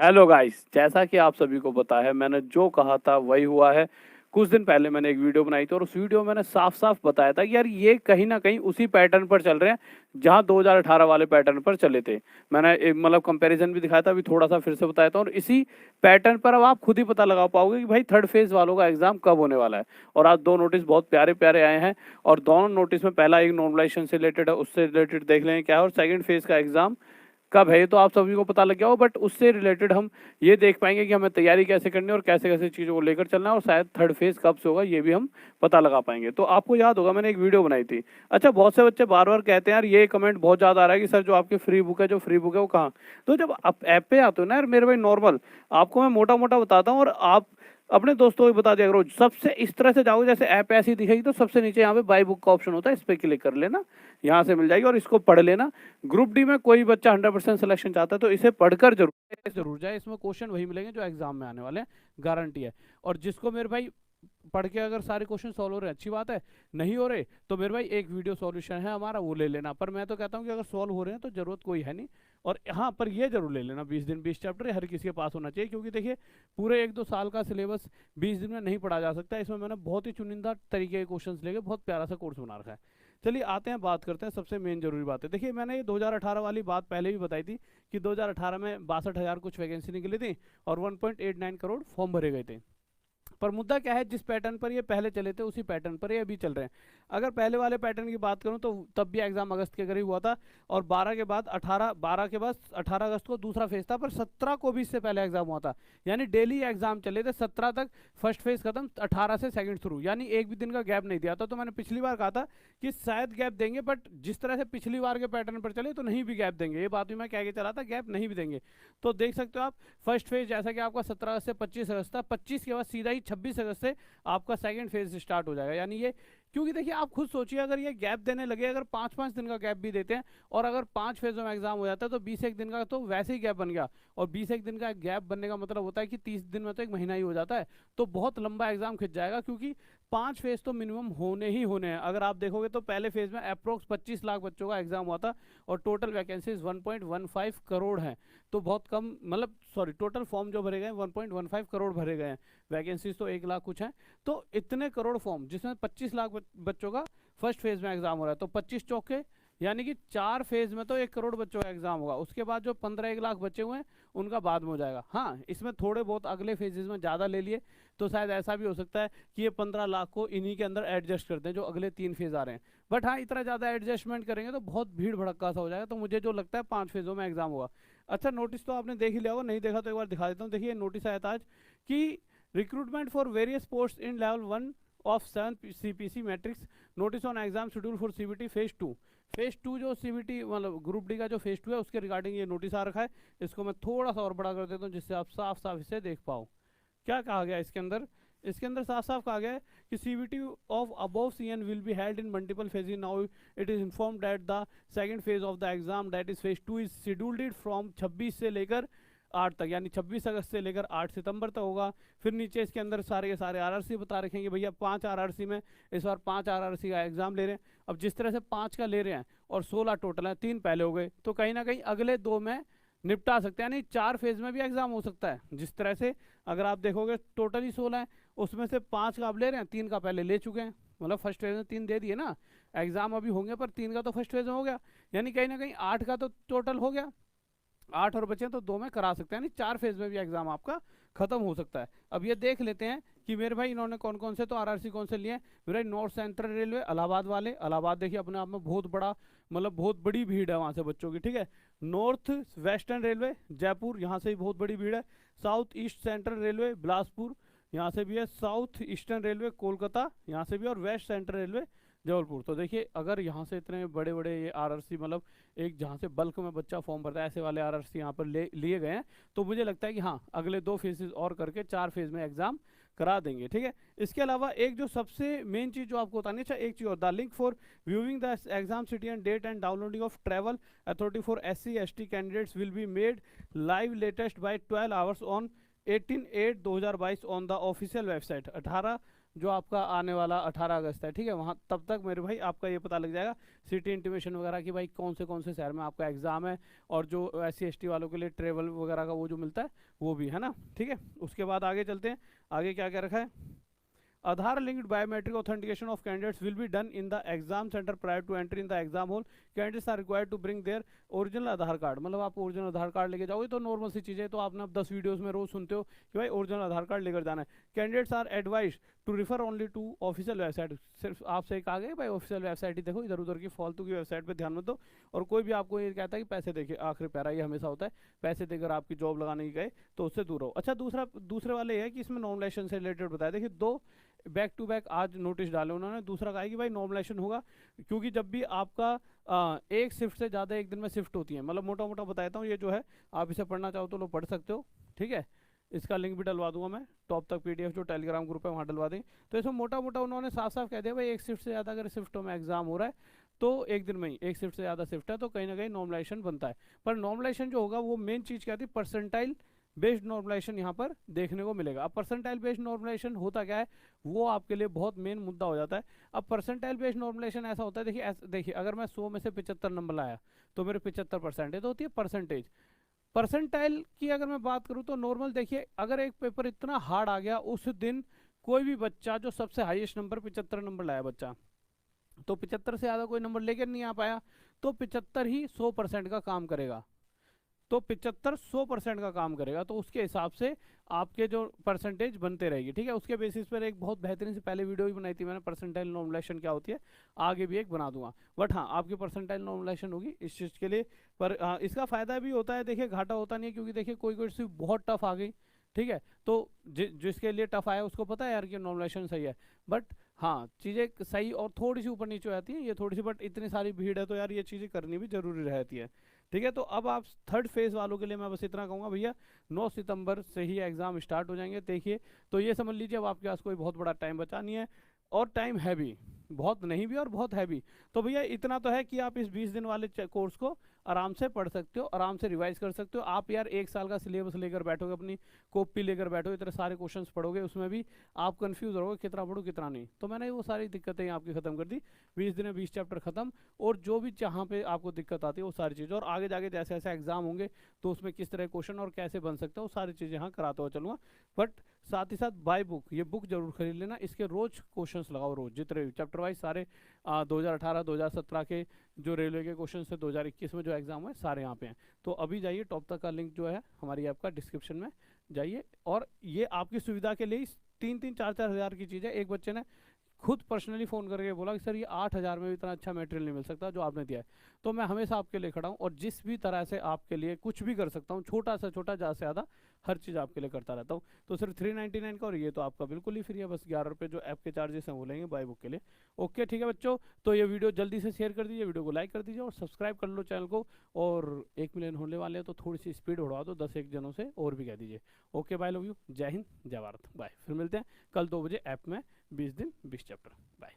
Hello guys, जैसा कि आप सभी को पता है, मैंने जो कहा था वही हुआ है। कुछ दिन पहले मैंने एक वीडियो बनाई थी और उस वीडियो में मैंने साफ-साफ बताया था कि यार ये कहीं न कहीं उसी पैटर्न पर चल रहे हैं, जहाँ 2018 वाले पैटर्न पर चले थे। मैंने एक मतलब कंपैरिज़न भी दिखाया था, अभी थोड़ा-सा फिर से बताया था और इसी पैटर्न पर अब आप खुद ही पता लगा पाओगे कि भाई थर्ड फेज़ वालों का एग्ज़ाम कब होने वाला है। और आज 2 नोटिस बहुत प्यारे-प्यारे आए हैं और दोनों नोटिस में पहला एक नॉर्मलाइज़ेशन से रिलेटेड है, उससे रिलेटेड देख लेंगे क्या है और सेकंड फेज़ का एग्ज़ाम कब है ये तो आप सभी को पता लग गया हो, बट उससे रिलेटेड हम ये देख पाएँगे कि हमें तैयारी कैसे करनी है और कैसे-कैसे चीज़ों को लेकर चलना है और शायद थर्ड फेज़ कब से होगा ये भी हम पता लगा पाएँगे। तो आपको याद होगा मैंने एक वीडियो बनाई थी। अच्छा, बहुत से बच्चे बार-बार कहते हैं यार ये कमेंट बहुत ज़्यादा आ रहा है कि सर जो आपकी फ्री बुक है, जो फ्री बुक है वो कहाँ? तो जब आप ऐप पे आते हो ना यार मेरे भाई नॉर्मल, आपको मैं मोटा-मोटा बताता हूँ और आप अपने दोस्तों को भी बता दिया करो। सबसे इस तरह से जाओगे जैसे ऐप ऐसी दिखेगी तो सबसे नीचे यहाँ पे बाय बुक का ऑप्शन होता है, इस पे क्लिक कर लेना, यहाँ से मिल जाएगी और इसको पढ़ लेना। ग्रुप डी में कोई बच्चा 100% सिलेक्शन चाहता है तो इसे पढ़कर ज़रूर जाए, इसमें क्वेश्चन वही मिलेंगे जो एग्ज़ाम में आने वाले हैं, गारंटी है। और जिसको मेरे भाई पढ़ के अगर सारे क्वेश्चन सॉल्व हो रहे हैं अच्छी बात है, नहीं हो रहे तो मेरे भाई एक वीडियो सॉल्यूशन है हमारा वो ले लेना। पर मैं तो कहता हूँ कि अगर सॉल्व हो रहे हैं तो ज़रूरत कोई है नहीं। और हाँ, पर ये ज़रूर ले लेना 20 दिन 20 चैप्टर हर किसी के पास होना चाहिए, क्योंकि देखिए पूरे 1-2 साल का सिलेबस 20 दिन में नहीं पढ़ा जा सकता। इसमें मैंने बहुत ही चुनिंदा तरीके के क्वेश्चंस लेके बहुत प्यारा सा कोर्स बना रखा है। चलिए आते हैं, बात करते हैं सबसे मेन जरूरी बात है। देखिए मैंने ये 2018 वाली बात पहले भी बताई थी कि 2018 में 62,000 कुछ वैकेंसी निकली थी और 1.89 करोड़ फॉर्म भरे गए थे। पर मुद्दा क्या है, जिस पैटर्न पर ये पहले चले थे उसी पैटर्न पर ये अभी चल रहे हैं। अगर पहले वाले पैटर्न की बात करूं तो तब भी एग्जाम अगस्त के करीब हुआ था और 12 के बाद 18 अगस्त को दूसरा फेज था, पर 17 को भी इससे पहले एग्जाम हुआ था। यानी डेली एग्जाम चले थे 17 तक, फर्स्ट फेज खत्म, 18 से सेकंड शुरू, यानी एक भी दिन का गैप नहीं दिया था। तो मैंने पिछली बार कहा था कि शायद गैप देंगे, बट जिस तरह से पिछली बार के पैटर्न पर चले तो नहीं भी गैप देंगे, ये बात भी मैं कह के चला था, गैप नहीं भी देंगे। तो देख सकते हो आप, फर्स्ट फेज जैसा कि आपका 17 अगस्त से 25 अगस्त था, 25 के बाद सीधा ही 26 अगस्त से आपका सेकंड फेज स्टार्ट हो जाएगा। यानी ये, क्योंकि देखिए आप खुद सोचिए, अगर ये गैप देने लगे, अगर 5-5 दिन का गैप भी देते हैं और अगर 5 फेजों में एग्जाम हो जाता है तो 20 दिन का तो वैसे ही गैप बन गया। और 20 दिन का गैप बनने का मतलब होता है कि 30 दिन में तो एक महीना ही हो जाता है। तो बहुत लंबा एग्जाम खिंच जाएगा, क्योंकि 5 फेज तो मिनिमम होने ही होने हैं। अगर आप देखोगे तो पहले फेज में अप्रोक्स 25 लाख बच्चों का एग्जाम हुआ था और टोटल वैकेंसीज 1.15 करोड़ हैं। तो बहुत कम, मतलब सॉरी, टोटल फॉर्म जो भरे गए 1.15 करोड़ भरे गए हैं, वैकेंसीज तो 1 लाख कुछ है। तो इतने करोड़ फॉर्म जिसमें 25 लाख बच्चों का फर्स्ट फेज में एग्जाम हो रहा है, तो 25 चौके यानी कि 4 फेज में तो 1 करोड़ बच्चों का एग्जाम होगा। उसके बाद जो 15-1 लाख बचे हुए हैं उनका बाद में हो जाएगा। हाँ, इसमें थोड़े बहुत अगले फेजेस में ज़्यादा ले लिए तो शायद ऐसा भी हो सकता है कि ये 15 लाख को इन्हीं के अंदर एडजस्ट कर दें जो अगले 3 फेज आ रहे हैं। बट हाँ, इतना ज़्यादा एडजस्टमेंट करेंगे तो बहुत भीड़ भड़क्का सा हो जाएगा। तो मुझे जो लगता है 5 फेजों में एग्जाम होगा। अच्छा, नोटिस तो आपने देख ही लिया होगा, नहीं देखा तो एक बार दिखा देता हूँ। देखिए नोटिस आया था आज कि recruitment for various post in level 1 of 7 CPC matrix, notice on exam schedule for CBT phase 2। Phase 2 जो CBT मतलब ग्रुप डी का जो फेज 2 है उसके रिगार्डिंग ये नोटिस आ रखा है। इसको मैं थोड़ा सा और बड़ा कर देता हूँ जिससे आप साफ साफ इसे देख पाओ। क्या कहा गया इसके अंदर, इसके अंदर साफ साफ कहा गया है कि CBT of above CN will be held in multiple phases. Now it is informed that the second phase of the exam that is phase 2 is scheduled from 26 से लेकर 8 तक, यानी 26 अगस्त से लेकर 8 सितंबर तक होगा। फिर नीचे इसके अंदर सारे के सारे RRC बता रखेंगे, भैया 5 RRC में इस बार 5 RRC का एग्जाम ले रहे हैं। अब जिस तरह से 5 का ले रहे हैं और 16 टोटल है, 3 पहले हो गए, तो कहीं ना कहीं अगले 2 में निपटा सकते हैं, यानी 4 फेज में भी एग्जाम हो सकता है। जिस तरह से अगर आप देखोगे टोटल ही 16 है, उसमें से 5 का आप ले रहे हैं, 3 का पहले ले चुके हैं, मतलब फर्स्ट फेज में 3 दे दिए ना। एग्जाम अभी होंगे पर 3 का तो फर्स्ट फेज में हो गया, यानी कहीं ना कहीं 8 का तो टोटल हो गया, 8 और बचे तो 2 में करा सकते हैं, यानी 4 फेज में भी एग्जाम आपका खत्म हो सकता है। अब ये देख लेते हैं कि मेरे भाई इन्होंने कौन कौन से तो RRC कौन से लिए। मेरे भाई नॉर्थ सेंट्रल रेलवे इलाहाबाद वाले, इलाहाबाद देखिए अपने आप में बहुत बड़ा, मतलब बहुत बड़ी भीड़ है वहाँ से बच्चों की, ठीक है। नॉर्थ वेस्टर्न रेलवे जयपुर, यहाँ से भी बहुत बड़ी भीड़ है। South east central railway Bilaspur, यहाँ से भी है। साउथ ईस्टर्न रेलवे कोलकाता, यहाँ से भी। और वेस्ट सेंट्रल रेलवे जबलपुर। तो देखिए अगर यहाँ से इतने बड़े बड़े ये RRC, मतलब एक जहाँ से बल्क में बच्चा फॉर्म भरता है, ऐसे वाले RRC यहाँ पर लिए गए हैं, तो मुझे लगता है कि हाँ अगले 2 फेजेस और करके 4 फेज में एग्जाम करा देंगे, ठीक है। इसके अलावा एक जो सबसे मेन चीज जो आपको बतानी है, एक चीज और, the link for viewing the exam city and date and downloading of travel authority for SC/ST candidates will be made live latest by 12 hours on 18/8/2022 on the official website. 18 जो आपका आने वाला 18 अगस्त है, ठीक है, वहाँ तब तक मेरे भाई आपका ये पता लग जाएगा सिटी इंटीमेशन वगैरह की भाई कौन से शहर में आपका एग्ज़ाम है, और जो SC ST वालों के लिए ट्रेवल वगैरह का वो जो मिलता है वो भी है ना, ठीक है। उसके बाद आगे चलते हैं, आगे क्या क्या रखा है। Aadhaar linked biometric authentication of candidates will be done in the exam center prior to entry in the exam hall. Candidates are required to bring their original Aadhaar card, मतलब आप ओरिजिनल आधार कार्ड लेके जाओगे तो normal सी चीज़ें तो आपने अब 10 videos में रोज सुनते हो कि भाई ओरिजिनल आधार कार्ड लेकर जाना है। Candidates are advise to refer only to official website, सिर्फ आपसे कहा गया भाई ऑफिशियल वेबसाइट ही देखो, इधर उधर की फालतू की वेबसाइट पर ध्यान मत दो। और कोई भी आपको ये कहता है कि पैसे देके, आखिरी पैरा ये हमेशा होता है, पैसे देकर आपकी जॉब लगाने की गए तो उससे दूर हो। अच्छा, दूसरे वाले ये है कि इसमें नॉमिनेशन से रिलेटेड बताया, देखिए 2 बैक टू बैक आज नोटिस डाले उन्होंने। दूसरा कहा है कि भाई नॉमिनेशन होगा, क्योंकि जब भी आपका एक शिफ्ट से ज़्यादा एक दिन में शिफ्ट होती है, मतलब मोटा मोटा बताता हूँ, ये जो है आप इसे पढ़ना चाहो तो लो पढ़ सकते हो, ठीक है। इसका लिंक भी डलवा दूंगा मैं, टॉप तक PDF जो टेलीग्राम ग्रुप है वहाँ डलवा दें। तो इसमें मोटा मोटा उन्होंने साफ साफ कह दिया भाई एक शिफ्ट से ज़्यादा अगर शिफ्टों में एग्जाम हो रहा है तो एक दिन में ही एक शिफ्ट से ज़्यादा शिफ्ट है तो कहीं ना कहीं नॉमिनेशन बनता है। पर नॉमिनेशन जो होगा वो मेन चीज़ क्या थी, परसेंटाइल बेस्ड नॉर्मलाइजेशन यहाँ पर देखने को मिलेगा। अब परसेंटाइल बेस्ड नॉर्मलाइजेशन होता क्या है वो आपके लिए बहुत मेन मुद्दा हो जाता है। अब परसेंटाइल बेस्ड नॉर्मलाइजेशन ऐसा होता है, देखिए अगर मैं 100 में से 75 नंबर लाया तो मेरे 75% तो होती है परसेंटेज। परसेंटाइल की अगर मैं बात करूँ तो नॉर्मल देखिए, अगर एक पेपर इतना हार्ड आ गया उस दिन, कोई भी बच्चा जो सबसे हाईएस्ट नंबर 75 नंबर लाया बच्चा, तो 75 से ज़्यादा कोई नंबर लेकर नहीं आ पाया तो 75 ही 100% का काम करेगा, तो 75 100% का काम करेगा, तो उसके हिसाब से आपके जो परसेंटेज बनते रहेगी, ठीक है। उसके बेसिस पर एक बहुत बेहतरीन से पहले वीडियो भी बनाई थी मैंने, परसेंटाइल नॉर्मलाइजेशन क्या होती है, आगे भी एक बना दूंगा। बट हाँ, आपकी परसेंटाइल नॉर्मलाइजेशन होगी इस चीज़ के लिए। पर इसका फायदा भी होता है, देखिए घाटा होता नहीं है, क्योंकि देखिए कोई सी बहुत टफ आ गई, ठीक है, तो जिसके लिए टफ आया उसको पता है यार कि नॉर्मलाइजेशन सही है। बट हाँ, चीज़ें सही और थोड़ी सी ऊपर नीचे हो जाती है ये थोड़ी सी, बट इतनी सारी भीड़ है तो यार ये चीज़ें करनी भी जरूरी रहती है, ठीक है। तो अब आप थर्ड फेज वालों के लिए मैं बस इतना कहूँगा भैया, 9 सितंबर से ही एग्ज़ाम स्टार्ट हो जाएंगे। देखिए तो ये समझ लीजिए अब आपके पास कोई बहुत बड़ा टाइम बचा नहीं है, और टाइम है भी, बहुत नहीं भी और बहुत है भी। तो भैया इतना तो है कि आप इस 20 दिन वाले कोर्स को आराम से पढ़ सकते हो, आराम से रिवाइज कर सकते हो। आप यार 1 साल का सिलेबस लेकर बैठोगे, अपनी कॉपी लेकर बैठोगे, इतने सारे क्वेश्चंस पढ़ोगे, उसमें भी आप कंफ्यूज रहोगे कितना पढ़ो कितना नहीं। तो मैंने वो सारी दिक्कतें आपकी खत्म कर दी, 20 दिन में 20 चैप्टर खत्म। और जो भी जहाँ पे आपको दिक्कत आती है वो सारी चीज़ें, और आगे जाके जैसे जैसे एग्जाम होंगे तो उसमें किस तरह क्वेश्चन और कैसे बन सकते हो वो सारी चीज़ें यहाँ कराता हुआ चलूँगा। बट साथ ही साथ बाय बुक ये बुक जरूर खरीद लेना, इसके रोज क्वेश्चंस लगाओ, रोज जितने चैप्टर वाइज सारे 2018 2017 के जो रेलवे के क्वेश्चन थे, 2021 में जो एग्जाम है सारे यहाँ पे हैं। तो अभी जाइए, टॉप तक का लिंक जो है हमारी ऐप का डिस्क्रिप्शन में जाइए, और ये आपकी सुविधा के लिए 3-4 हज़ार की चीज़ है। एक बच्चे ने खुद पर्सनली फ़ोन करके बोला कि सर ये 8,000 में भी इतना अच्छा मटेरियल नहीं मिल सकता जो आपने दिया है। तो मैं हमेशा आपके लिए खड़ा हूँ, और जिस भी तरह से आपके लिए कुछ भी कर सकता हूँ, छोटा से छोटा ज़्यादा से ज़्यादा हर चीज़ आपके लिए करता रहता हूँ। तो सिर्फ 399 का, और ये तो आपका बिल्कुल ही फ्री है, बस 11 रुपये जो ऐप के चार्जेस हैं वो लेंगे बाय बुक के लिए। ओके ठीक है बच्चों, तो ये वीडियो जल्दी से शेयर कर दीजिए, वीडियो को लाइक कर दीजिए और सब्सक्राइब कर लो चैनल को। और 1 मिलियन होने वाले हैं तो थोड़ी सी स्पीड बढ़ा दो, 10-1 जनों से और भी कह दीजिए। ओके बाय, लव यू, जय हिंद जय भारत, बाय। फिर मिलते हैं कल 2 बजे ऐप में 20 दिन 20 चैप्टर, बाय।